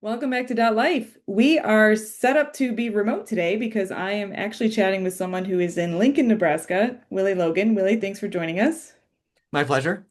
Welcome back to DotLife. We are set up to be remote today because I am actually chatting with someone who is in Lincoln, Nebraska, Willy Logan. Willy, thanks for joining us. My pleasure.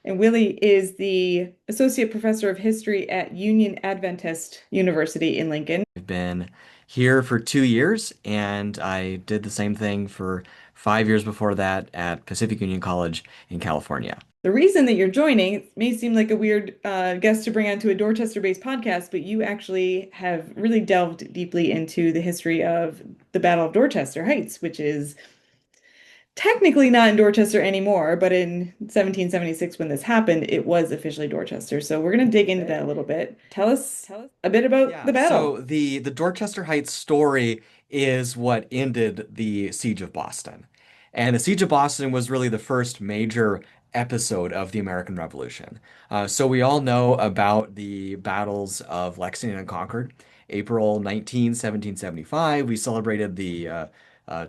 And Willy is the Associate Professor of History at Union Adventist University in Lincoln. I've been here for 2 years, and I did the same thing for 5 years before that at Pacific Union College in California. The reason that you're joining, it may seem like a weird guest to bring onto a Dorchester-based podcast, but you actually have really delved deeply into the history of the Battle of Dorchester Heights, which is technically not in Dorchester anymore, but in 1776 when this happened, it was officially Dorchester. So we're going to dig into that a little bit. Tell us a bit about the Yeah, battle. so the Dorchester Heights story is what ended the Siege of Boston. And the Siege of Boston was really the first major episode of the American Revolution. So we all know about the battles of Lexington and Concord. April 19, 1775, we celebrated the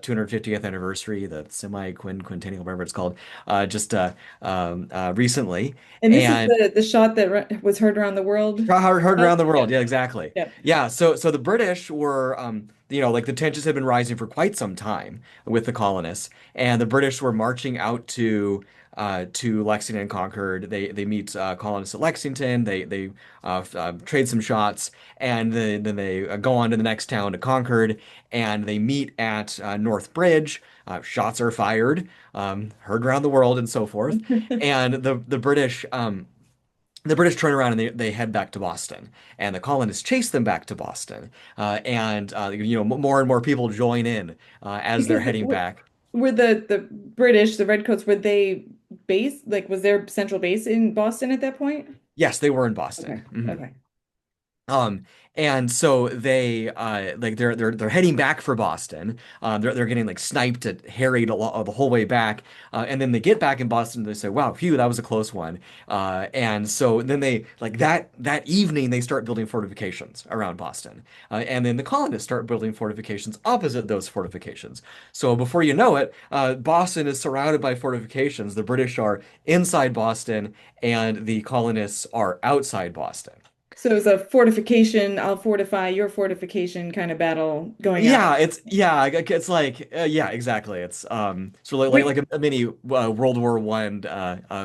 250th anniversary, the semi-quinquennial, whatever it's called, just recently. And this is And the shot that was heard around the world. heard Oh, around the yeah. world. Yeah, exactly. Yeah. Yeah, so the British were, like the tensions had been rising for quite some time with the colonists, and the British were marching out to Lexington and Concord. They meet colonists at Lexington. They trade some shots, and then they go on to the next town to Concord, and they meet at North Bridge. Shots are fired, heard around the world, and so forth. And the British turn around and they head back to Boston, and the colonists chase them back to Boston. More and more people join in as they're Because heading back. were the British, the Redcoats, were they based, like, was their central base in Boston at that point? Yes, they were in Okay. Boston. Mhm. Okay. Um, and so they're heading back for Boston. They're getting like sniped and harried the whole way back. And then they get back in Boston. They say, "Wow, phew, that was a close one." And so then they like that evening they start building fortifications around Boston. And then the colonists start building fortifications opposite those fortifications. So before you know it, Boston is surrounded by fortifications. The British are inside Boston, and the colonists are outside Boston. So it was a fortification, I'll fortify your fortification kind of battle going on. It's like yeah, exactly. It's so like Wait, a mini World War One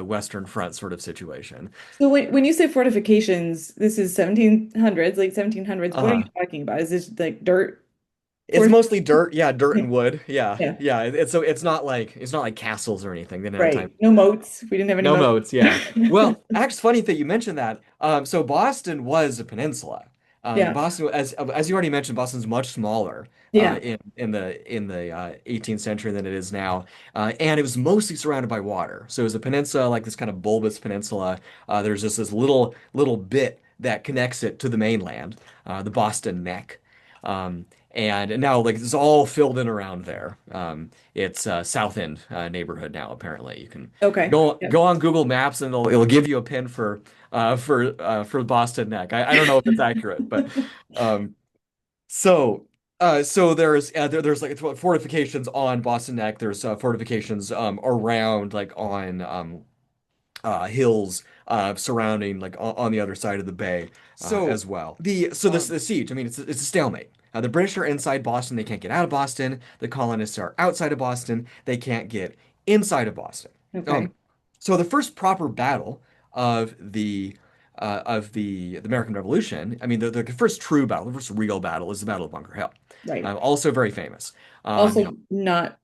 Western Front sort of situation. so when you say fortifications, this is 1700s, late 1700s. What are you Uh, talking about? Is this like dirt it's fortification? mostly dirt, yeah, dirt and wood, yeah, Yeah, yeah. It's not like castles or anything. They didn't have time. right. No moats. We didn't have any No moats. moats, yeah. Well, actually, it's funny that you mentioned that. So Boston was a peninsula. Yeah, Boston, as you already mentioned, Boston's much smaller yeah. in the 18th century than it is now, and it was mostly surrounded by water. So it was a peninsula, like this kind of bulbous peninsula. There's just this little bit that connects it to the mainland, the Boston Neck. And now, like, it's all filled in around there. It's South End neighborhood now. Apparently, you can Okay. go Yep. on Google Maps and it'll give you a pin for Boston Neck. I don't know if it's accurate, but um, so there's like fortifications on Boston Neck. There's fortifications around like on hills surrounding like on the other side of the bay So, as well. The siege, I mean, it's a stalemate. The British are inside Boston. They can't get out of Boston. The colonists are outside of Boston. They can't get inside of Boston. okay. Um, so the first proper battle of the American Revolution, I mean, the first true battle, the first real battle is the Battle of Bunker Hill. Right. Also very famous. Also not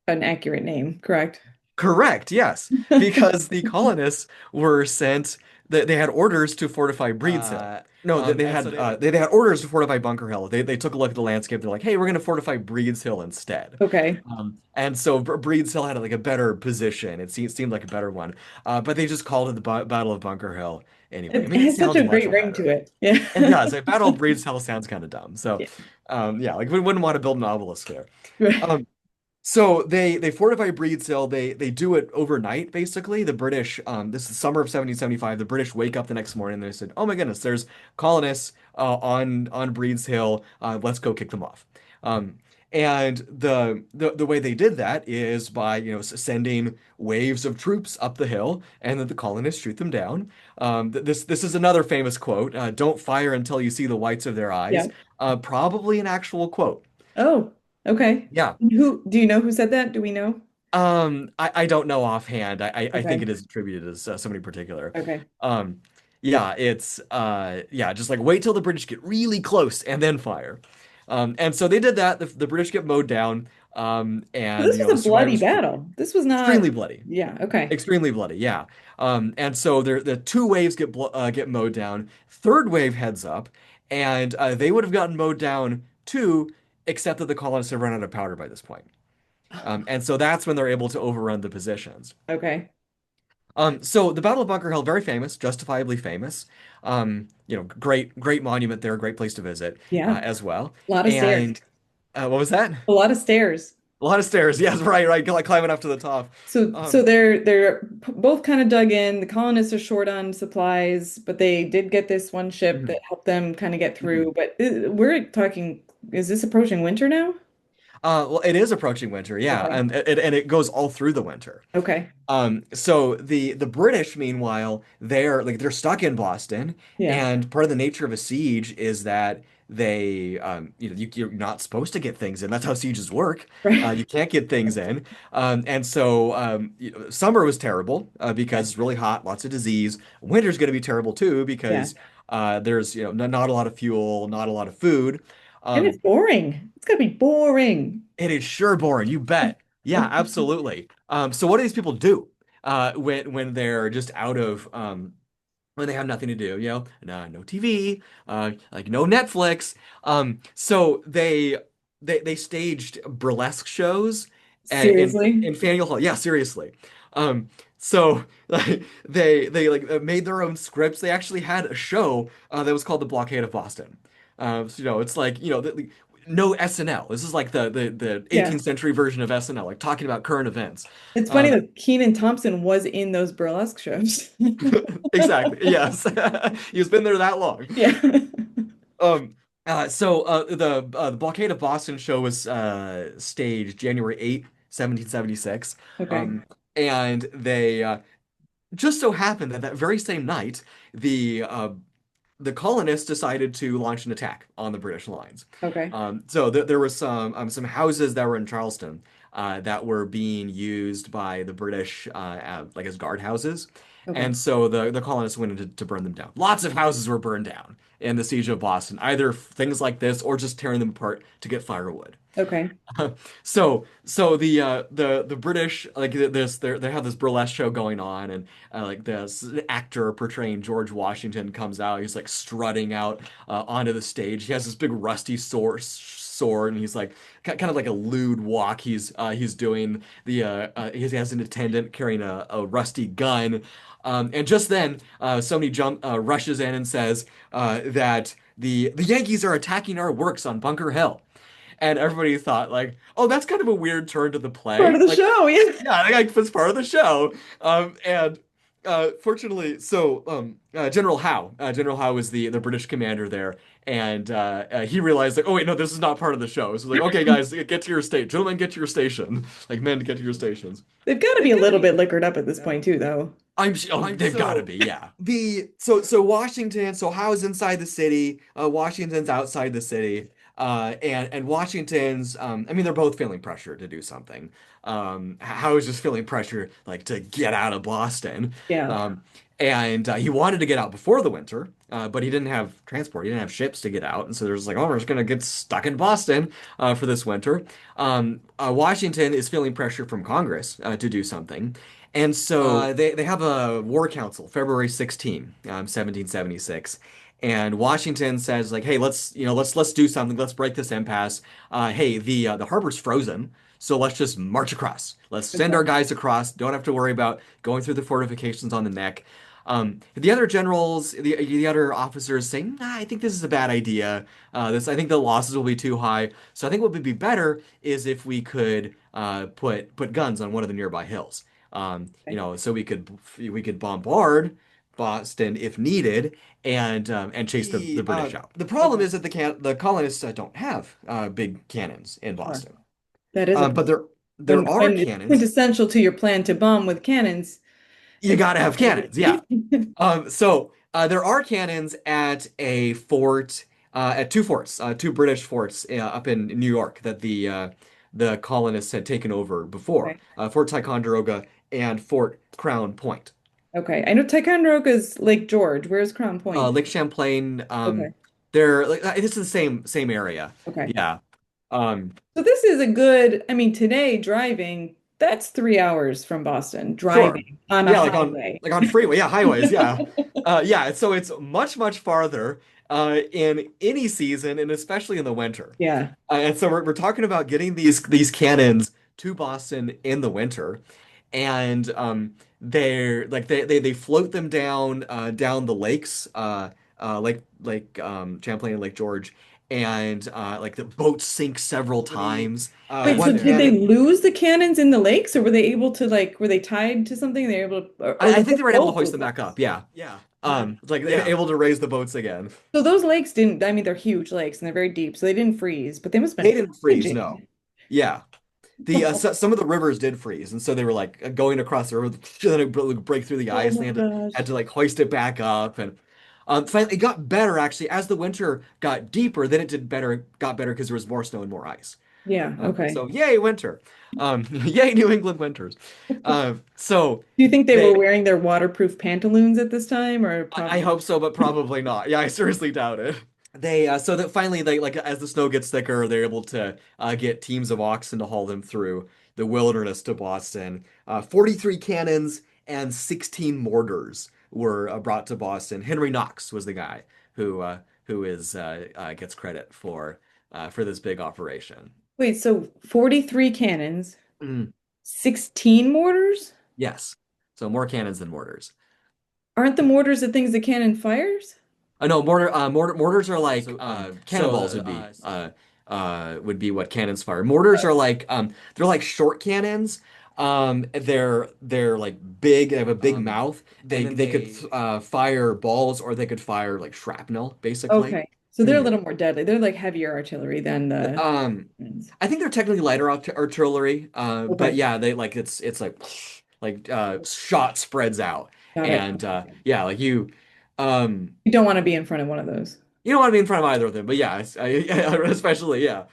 an accurate name, correct? Correct, yes, because the colonists were sent. They had orders to fortify Breeds Hill. No, they had orders to fortify Bunker Hill. They took a look at the landscape. They're like, hey, we're going to fortify Breeds Hill instead. Okay. And so Breeds Hill had like a better position. It seemed like a better one. But they just called it the Battle of Bunker Hill anyway. I It mean, it has such sounds a much great ring to better. it. Yeah. It does. A Battle of Breeds Hill sounds kind of dumb. So, Yeah. yeah, like we wouldn't want to build an obelisk there. Um, so they fortify Breeds Hill. They do it overnight, basically. The British, this is the summer of 1775. The British wake up the next morning and they said, "Oh my goodness, there's colonists on Breeds Hill. Let's go kick them off." Um, And the way they did that is by, sending waves of troops up the hill, and then the colonists shoot them down. This is another famous quote: "Don't fire until you see the whites of their eyes." Yeah. Probably an actual quote. Oh, okay. Yeah. Who do you know who said that? Do we know? I don't know offhand. I think Okay. it is attributed as somebody particular. Okay. Um, yeah, it's yeah, just like wait till the British get really close and then fire. And so they did that. The British get mowed down. So And this you was know the a bloody survivors battle. This was not, extremely bloody, yeah, okay. extremely bloody. Yeah. And so the two waves get mowed down. Third wave heads up, and they would have gotten mowed down too, except that the colonists have run out of powder by this point. And so that's when they're able to overrun the positions. Okay. So the Battle of Bunker Hill, very famous, justifiably famous. Great monument there, great place to visit Yeah. as well. A lot of stairs. And what was that? A lot of stairs. A lot of stairs. Yes, right. Like climbing up to the top. So Um, both kind of dug in. The colonists are short on supplies, but they did get this one ship mhm, that helped them kind of get mhm. through. But we're talking, is this approaching winter now? Well, it is approaching winter, yeah, Okay. and it goes all through the winter. Okay. So the British, meanwhile, they're stuck in Boston, Yeah. and part of the nature of a siege is that you're not supposed to get things in. That's how sieges work. Right. You can't get things in, and so summer was terrible Okay. because it's really hot, lots of disease. Winter's going to be terrible too Yeah. because there's not a lot of fuel, not a lot of food. And it's Um, boring. It's gonna be boring. it is sure boring, you bet. Yeah, absolutely. So what do these people do when they're just out of when they have nothing to do? No TV, like no Netflix. So they staged burlesque shows Seriously? in Faneuil Hall. Yeah, seriously. So like, they like made their own scripts. They actually had a show that was called The Blockade of Boston. So, it's like no SNL. This is like the Yeah. 18th century version of SNL, like talking about current events. It's funny Um, that Kenan Thompson was in those burlesque shows. exactly. Yes, he's been there that long. Yeah. Um, the Blockade of Boston show was staged January 8th, 1776. Okay. Um, and they just so happened that very same night, the colonists decided to launch an attack on the British lines. Okay. So there were some houses that were in Charleston that were being used by the British like as guardhouses, Okay. and so the colonists went in to burn them down. Lots of houses were burned down in the siege of Boston, either things like this or just tearing them apart to get firewood. Okay. So the British like they have this burlesque show going on, and like this actor portraying George Washington comes out. He's like strutting out onto the stage. He has this big rusty sword, and he's like kind of like a lewd walk. He's doing he has an attendant carrying a rusty gun. And just then, somebody rushes in and says that the Yankees are attacking our works on Bunker Hill. And everybody thought like, oh, that's kind of a weird turn to the Part play. of the Like, show, yeah. yeah, I think it's part of the show. And fortunately, General Howe is the British commander there, and he realized like, oh wait, no, this is not part of the show. So like, okay, guys, get to your state, gentlemen, get to your station, like men, get to your stations. They've got to be a little bit liquored up at this point too, though. Oh, they've got to be, yeah. Washington, so Howe's inside the city, Washington's outside the city, and Washington's, I mean, they're both feeling pressure to do something. Howe's just feeling pressure like to get out of Boston, Yeah. and he wanted to get out before the winter, but he didn't have transport, he didn't have ships to get out, and so there's like, oh, we're just gonna get stuck in Boston, for this winter. Washington is feeling pressure from Congress, to do something. And so they have a war council, February 16, 1776. And Washington says like, hey, let's do something. Let's break this impasse. Hey, the harbor's frozen, so let's just march across. Let's send Okay. our guys across. Don't have to worry about going through the fortifications on the neck. The other generals, the other officers say, nah, I think this is a bad idea. I think the losses will be too high. So I think what would be better is if we could put guns on one of the nearby hills. Okay. So we could bombard. Boston if needed and chase the British out. The problem Okay. is that the colonists don't have big cannons in Sure. Boston. That is a But problem. there When are when it's cannons. quintessential to your plan to bomb with cannons, You it's gotta have cannons, yeah. There are cannons at a fort, at two forts, two British forts up in New York that the colonists had taken over before, okay. Fort Ticonderoga and Fort Crown Point. Okay. I know Ticonderoga's Lake George. Where's Crown Point? Lake Champlain, Okay. they're like this is the same area, Okay. yeah. Um, So this is a good, I mean, today driving, that's 3 hours from Boston, Sure. driving on a Yeah, highway. like on freeway, yeah, highways, yeah. Yeah, so it's much farther in any season and especially in the winter. Yeah. And so we're talking about getting these cannons to Boston in the winter. And they're like they float them down the lakes, Champlain and Lake George, and like the boats sink several times. Wait, so One did they cannon lose the cannons in the lakes or were they able to like, were they tied to something? They were able to, or I the think they whole were able to boat hoist was them back lost? up. Yeah. Wow. Able to raise the boats again. So those lakes didn't, I mean, they're huge lakes and they're very deep, so they didn't freeze, but they must have They been didn't freeze, no. foraging. Yeah. Some of the rivers did freeze, and so they were like going across the river, then it would break through the Oh ice, and my they had gosh. to like hoist it back up, and finally it got better actually as the winter got deeper. Then got better because there was more snow and more ice. Yeah, okay. So yay winter, yay New England winters. So Do you think they were they wearing their waterproof pantaloons at this time or I probably? hope so, but probably not. Yeah, I seriously doubt it. They so that finally they like as the snow gets thicker, they're able to get teams of oxen to haul them through the wilderness to Boston. 43 cannons and 16 mortars were brought to Boston. Henry Knox was the guy who is gets credit for this big operation. Wait, so 43 cannons, Mm, 16 mortars? yes, so more cannons than mortars. Aren't the mortars the things the cannon fires? No, mortars are like cannonballs would be what cannons fire. Mortars are like they're like short cannons. They're like big. They have a big mouth. They could fire balls or they could fire like shrapnel, basically. Okay. So they're a Mm. little more deadly. They're like heavier artillery than the Um, cannons. I think they're technically lighter artillery. But Okay. yeah, they like it's like shot spreads out Got it. and Okay. yeah, like you. Um, You don't want to be in front of one of those. You don't want to be in front of either of them, but yeah, especially yeah.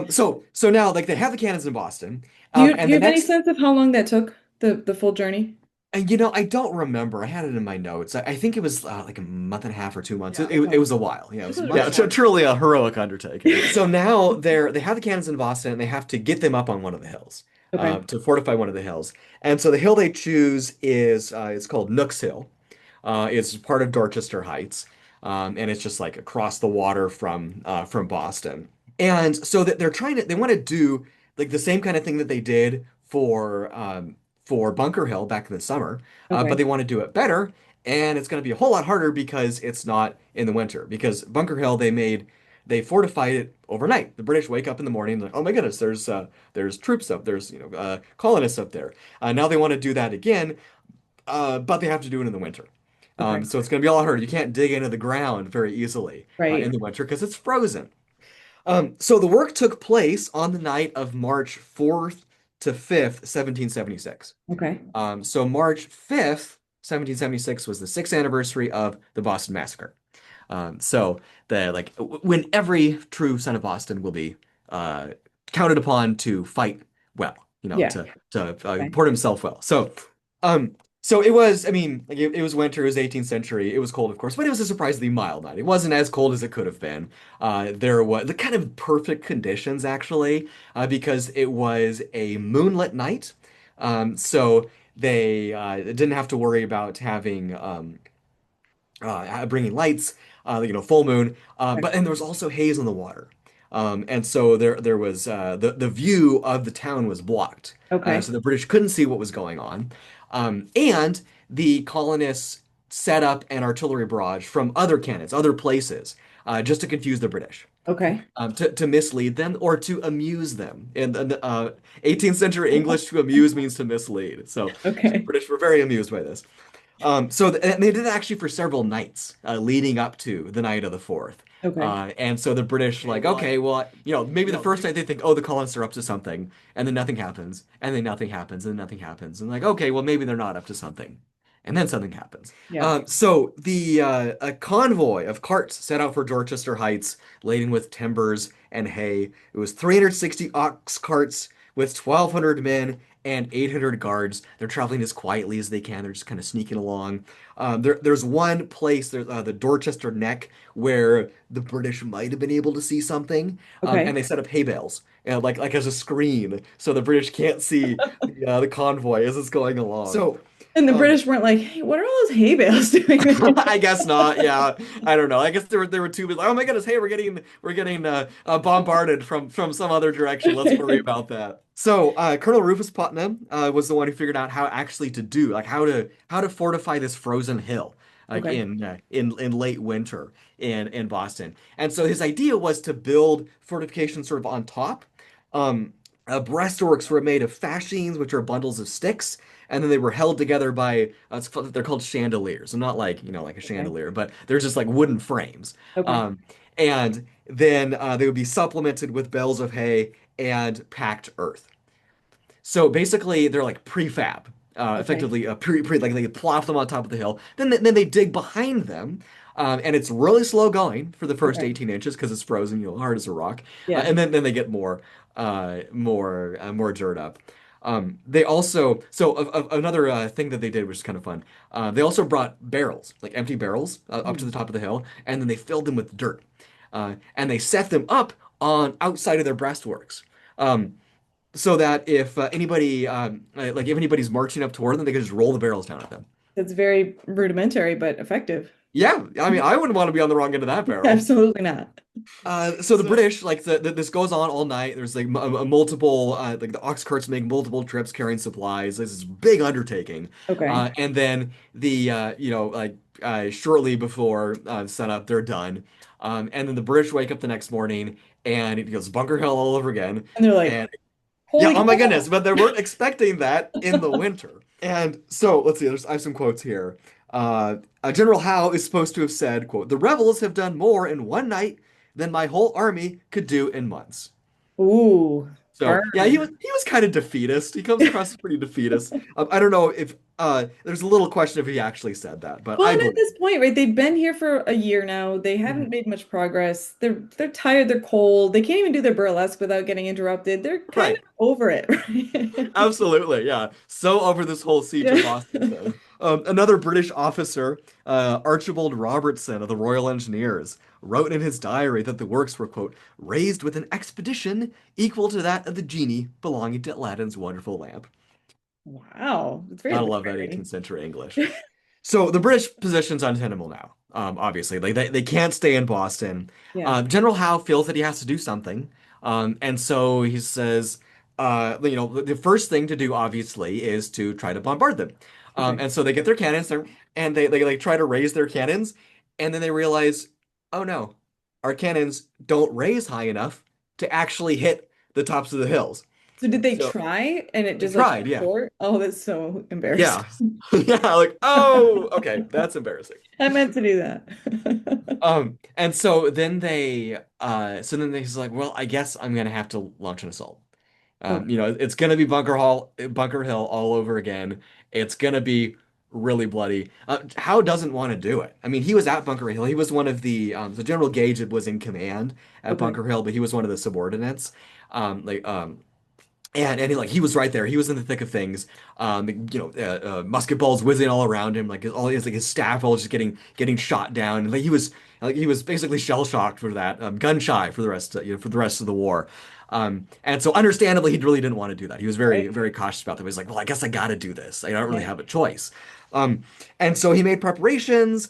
So now like they have the cannons in Boston, Do and you the have any next, sense of how long that took, the full journey? and I don't remember. I had it in my notes. I think it was like a month and a half or 2 months. It Okay. was a while. Yeah, it was That's yeah, a- truly a heroic undertaking. So now they have the cannons in Boston, and they have to get them up on one of the hills, Okay. to fortify one of the hills. And so the hill they choose is it's called Nook's Hill. It's part of Dorchester Heights, and it's just like across the water from Boston. And so that they want to do like the same kind of thing that they did for Bunker Hill back in the summer, but Okay. they want to do it better, and it's going to be a whole lot harder because it's not in the winter. Because Bunker Hill they fortified it overnight. The British wake up in the morning like, oh my goodness, there's troops up, there's colonists up there. Now they want to do that again, but they have to do it in the winter. Okay. So it's going to be a lot harder. You can't dig into the ground very easily in Right. the winter because it's frozen. So the work took place on the night of March 4th to 5th, 1776. Okay. So March 5th, 1776 was the sixth anniversary of the Boston Massacre. So the like when every true son of Boston will be uh, counted upon to fight well, Yeah. to Okay. port himself well. Um, so it was. I mean, like it was winter. It was 18th century. It was cold, of course, but it was a surprisingly mild night. It wasn't as cold as it could have been. There was the kind of perfect conditions actually, because it was a moonlit night. So they didn't have to worry about having bringing lights, full moon, but and there was also haze on the water, and so there was the view of the town was blocked, Okay. so the British couldn't see what was going on, and the colonists set up an artillery barrage from other cannons, other places, just to confuse the British. Okay. To mislead them or to amuse them. In the 18th century English, to amuse means to mislead. So the Okay. British were very amused by this. And they did it actually for several nights leading up to the night of the 4th. Okay. And so the British like, okay, well, maybe the first night they think, oh, the colonists are up to something, and then nothing happens, and then nothing happens, and then nothing happens, and like, okay, well, maybe they're not up to something, and then something happens. Yeah. So the a convoy of carts set out for Dorchester Heights, laden with timbers and hay. It was 360 ox carts with 1,200 men and 800 guards. They're traveling as quietly as they can. They're just kind of sneaking along. There's one place, there's the Dorchester Neck, where the British might have been able to see something, Okay. and they set up hay bales, like as a screen, so the British can't see the convoy as it's going along. So. And the Um, British weren't like, hey, what are all those hay bales doing there? I guess not. Yeah, I don't know. I guess there were two. Like, oh my goodness, hey, we're getting bombarded from some other direction. Let's worry about that. So Colonel Rufus Putnam was the one who figured out how actually to do like how to fortify this frozen hill like Okay. in late winter in Boston. And so his idea was to build fortifications sort of on top. Um, breastworks were made of fascines, which are bundles of sticks, and then they were held together by they're called chandeliers. So not like like a Okay. chandelier, but they're just like wooden frames. Okay. And then they would be supplemented with bales of hay and packed earth. So basically, they're like prefab, Okay. effectively like they plop them on top of the hill. Then they dig behind them, and it's really slow going for the first Okay. 18 inches because it's frozen, hard as a rock. Yeah. And then they get more dirt up. They also another thing that they did, which is kind of fun. They also brought barrels, like empty barrels, up to the Mhm. top of the hill, and then they filled them with dirt, and they set them up on outside of their breastworks. Um, so that if anybody like if anybody's marching up toward them, they can just roll the barrels down at them. That's very rudimentary, but effective. Yeah, I mean, I wouldn't want to be on the wrong end of that barrel. Absolutely not. So the British, like this goes on all night. There's like multiple, like the ox carts make multiple trips carrying supplies. This is a big undertaking. Okay. And then the, shortly before sunup, they're done. And then the British wake up the next morning and it goes Bunker Hill all over again. And they're like, And yeah, holy oh my cow. goodness, but they weren't expecting that in the winter. And so let's see, I have some quotes here. General Howe is supposed to have said, quote, "The rebels have done more in one night than my whole army could do in months." Ooh, So yeah, he was burn. he was kind of defeatist. He comes across as pretty defeatist. I don't know if there's a little question if he actually said that, but Well, I and at believe. this point, right, they've been here for a year now. They haven't Mhm. made much progress. They're tired, they're cold. They can't even do their burlesque without getting interrupted. They're kind of Right. over it, right? Absolutely, yeah. So over this whole siege of Yeah. Boston thing. Another British officer, Archibald Robertson of the Royal Engineers, wrote in his diary that the works were, quote, raised with an expedition equal to that of the genie belonging to Aladdin's wonderful lamp. Wow. It's very Gotta love that literary. 18th century English. So the British position's untenable now. Obviously, like they can't stay in Boston. Yeah. General Howe feels that he has to do something, and so he says, the first thing to do, obviously, is to try to bombard them. Okay. And so they get their cannons there, and they like try to raise their cannons, and then they realize, oh no, our cannons don't raise high enough to actually hit the tops of the hills. So did they So try and it they just like tried, fell yeah, short? Oh, that's so embarrassing. yeah, yeah, like oh, okay, that's embarrassing. I meant to do that. And so then he's like, well, I guess I'm gonna have to launch an assault. Okay. It's gonna be Bunker Hill all over again. It's gonna be really bloody. Howe doesn't want to do it. I mean, he was at Bunker Hill. He was one of the so General Gage was in command at Okay. Bunker Hill, but he was one of the subordinates. Like he was right there. He was in the thick of things. Musket balls whizzing all around him, like his staff all just getting shot down. He was basically shell shocked for that, gun shy for the rest of the war. And so understandably, he really didn't want to do that. He was very Right. very cautious about that. He was like, well, I guess I got to do this. I don't really Yeah. have a choice. And so he made preparations.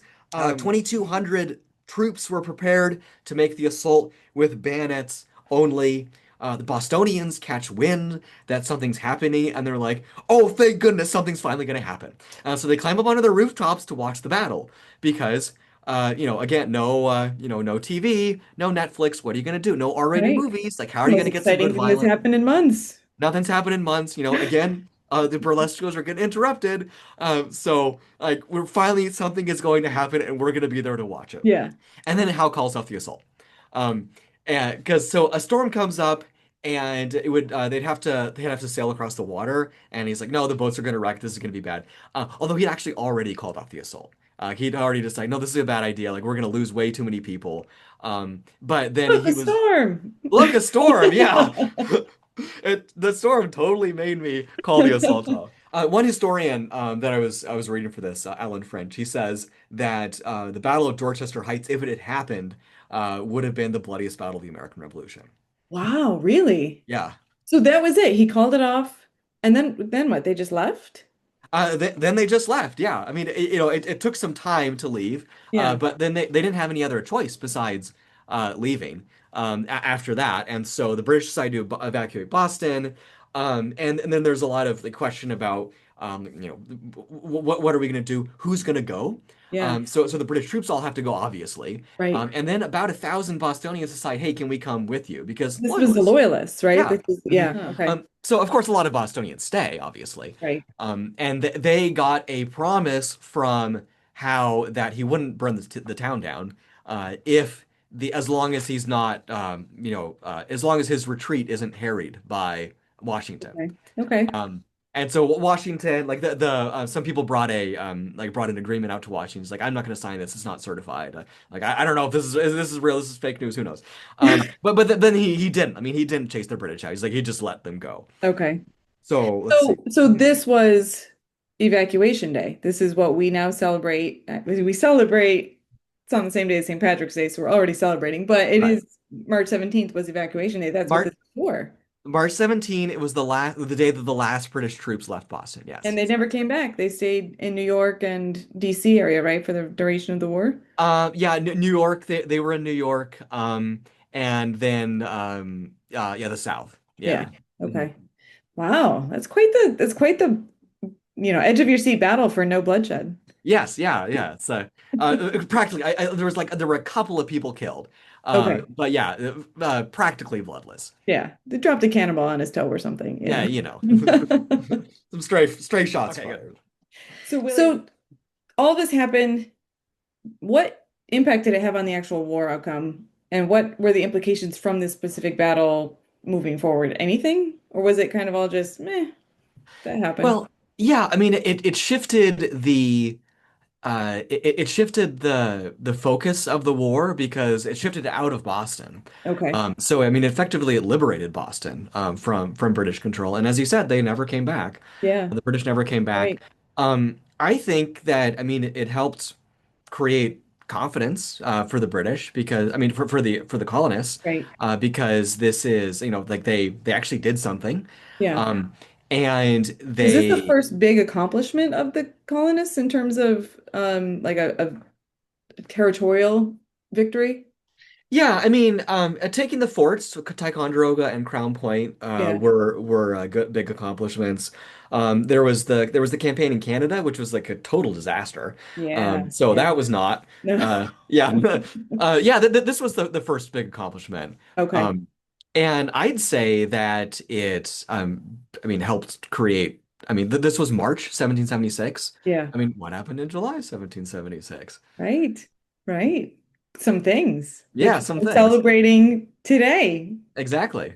2,200 troops were prepared to make the assault with bayonets only. The Bostonians catch wind that something's happening, and they're like, "Oh, thank goodness, something's finally going to happen." So they climb up onto their rooftops to watch the battle because, again, no TV, no Netflix. What are you going to do? No R-rated Right. movies. Like, how are you going Most to get some good exciting thing that's violent? happened in months. Nothing's happened in months. Again, The burlesque shows are getting interrupted. So like we're finally something is going to happen, and we're going to be there to watch it. Yeah. And then Hal calls off the assault. Um, and because so a storm comes up, and it would they'd have to sail across the water, and he's like, no, the boats are going to wreck. This is going to be bad. Although he'd actually already called off the assault. He'd already decided, no, this is a bad idea. Like we're going to lose way too many people. But then Look, a he was, storm. look, a storm, yeah. The storm totally made me call the assault off. One historian that I was reading for this, Alan French, he says that the Battle of Dorchester Heights, if it had happened, would have been the bloodiest battle of the American Revolution. Wow, really? Yeah. So that was it. He called it off. And then what? They just left? Then they just left. Yeah. I mean, it took some time to leave, Yeah. but then they didn't have any other choice besides leaving after that. And so the British decided to evacuate Boston. And then there's a lot of the question about, what are we going to do? Who's going to go? Yeah. So the British troops all have to go, obviously. Right. And then about 1,000 Bostonians decide, hey, can we come with you? Because This was the loyalists. loyalists, right? Yeah. This is, Mhm. yeah. Okay. So of course a lot of Bostonians stay, obviously. Right. And they got a promise from Howe that he wouldn't burn the town down, if the as long as he's not, as long as his retreat isn't harried by Washington. Okay. Okay. Um, and so Washington, like some people brought an agreement out to Washington. It's like, I'm not going to sign this. It's not certified. Like I don't know if this is real. This is fake news. Who knows? But then he didn't. I mean, he didn't chase the British out. He's like, he just let them go. Okay. So let's see. So this was evacuation day. This is what we now celebrate. We celebrate, it's on the same day as St. Patrick's Day, so we're already celebrating, but it Right. is March 17th was evacuation day. That's what this March is for. March 17, it was the day that the last British troops left Boston. And Yes. they never came back. They stayed in New York and DC area, right, for the duration of the war? Yeah, New York. They were in New York. And then yeah, the South. Yeah. Yeah. Mhm. Okay. Wow. That's quite the edge of your seat battle for no bloodshed. Yes, yeah, yeah. So practically, there were a couple of people killed, Okay. but yeah, practically bloodless. Yeah. They dropped a cannonball on his toe or something, Yeah, you know. some stray shots Okay, good. fired. So Willie, so all this happened. What impact did it have on the actual war outcome? And what were the implications from this specific battle moving forward? Anything? Or was it kind of all just meh, that happened? Well, yeah, I mean, it shifted it shifted the focus of the war because it shifted out of Boston. Okay. So I mean, effectively, it liberated Boston from British control. And as you said, they never came back. Yeah. The British never came back. Right. I think that I mean it helped create confidence for the British because I mean for the colonists Right. because this is like they actually did something. Yeah. Um, and Is this the they first big accomplishment of the colonists in terms of like a territorial victory? Yeah, I mean, taking the forts, so Ticonderoga and Crown Point, Yeah. were good big accomplishments. There was the campaign in Canada, which was like a total disaster. Yeah. So Yeah. that was not. No. Yeah, yeah. This was the first big accomplishment. Okay. Um, and I'd say that it, I mean, helped create. I mean, this was March 1776. Yeah. I mean, what happened in July 1776? Right. Right. Some things, which Yeah, some we're things. celebrating today. Exactly.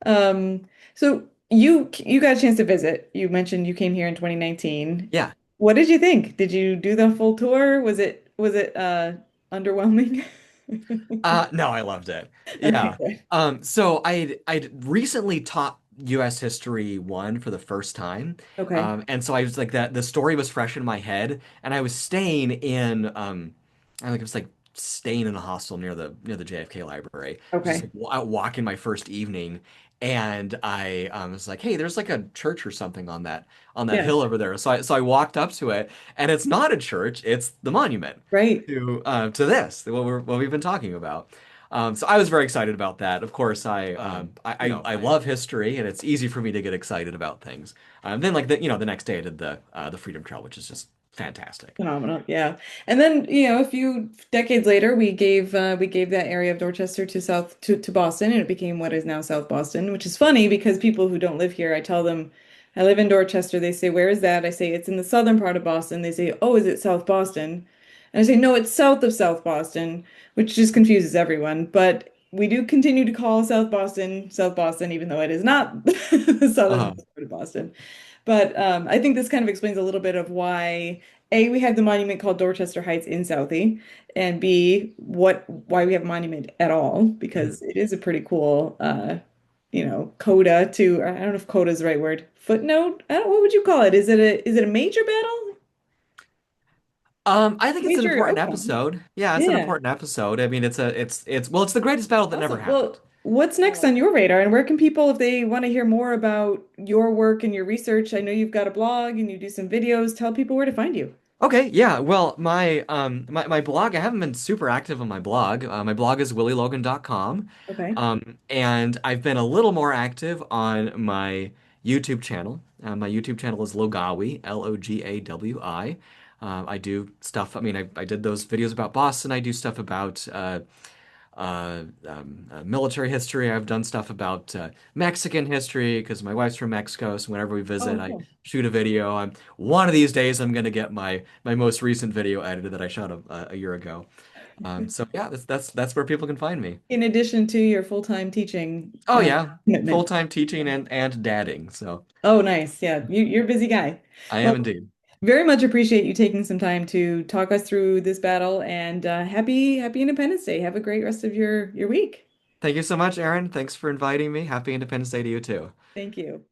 Um, so you got a chance to visit. You mentioned you came here in 2019. Yeah. What did you think? Did you do the full tour? Was it underwhelming? No, I loved it. Okay, Yeah. good. So I'd recently taught U.S. History 1 for the first time. Okay. And so I was like that the story was fresh in my head, and I was staying in I think it was like staying in a hostel near the JFK library. Just Okay. like out walking my first evening, and I was like, hey, there's like a church or something on that Yeah. hill over there. So I walked up to it, and it's not a church, it's the monument Right. to this, what we've been talking about. So I was very excited about that. Of course, I love history, and it's easy for me to get excited about things. Then like the next day I did the Freedom Trail, which is just fantastic. Phenomenal. Yeah. And then, a few decades later, we gave that area of Dorchester to Boston, and it became what is now South Boston, which is funny because people who don't live here, I tell them I live in Dorchester. They say, "Where is that?" I say, "It's in the southern part of Boston." They say, "Oh, is it South Boston?" And I say, "No, it's south of South Boston," which just confuses everyone. But we do continue to call South Boston, even though it is not the southern Uh-huh. part of Boston. But I think this kind of explains a little bit of why, A, we have the monument called Dorchester Heights in Southie, and B, why we have a monument at all, Mhm. because it is a pretty cool coda to, I don't know if coda is the right word. Footnote? I don't, what would you call it? Is it a major battle? I think it's an Major important outcome. episode. Yeah, it's an Yeah. important episode. I mean, well, it's the greatest battle that never Awesome. happened. Well, what's next on your radar, and where can people, if they want to hear more about your work and your research? I know you've got a blog and you do some videos. Tell people where to find you. Okay, yeah. Well, my blog, I haven't been super active on my blog. My blog is willylogan.com. Okay. And I've been a little more active on my YouTube channel. My YouTube channel is Logawi, Logawi. I do stuff. I mean, I did those videos about Boston. I do stuff about military history. I've done stuff about Mexican history because my wife's from Mexico. So whenever we visit, Oh, I cool. shoot a video. One of these days I'm gonna get my most recent video edited that I shot a year ago. So yeah, that's where people can find me. In addition to your full-time teaching Oh yeah, commitment. full-time teaching and dadding. So Oh, nice. Yeah, you're a busy guy. I am Well, indeed. very much appreciate you taking some time to talk us through this battle, and happy Independence Day. Have a great rest of your week. Thank you so much, Aaron. Thanks for inviting me. Happy Independence Day to you too. Thank you.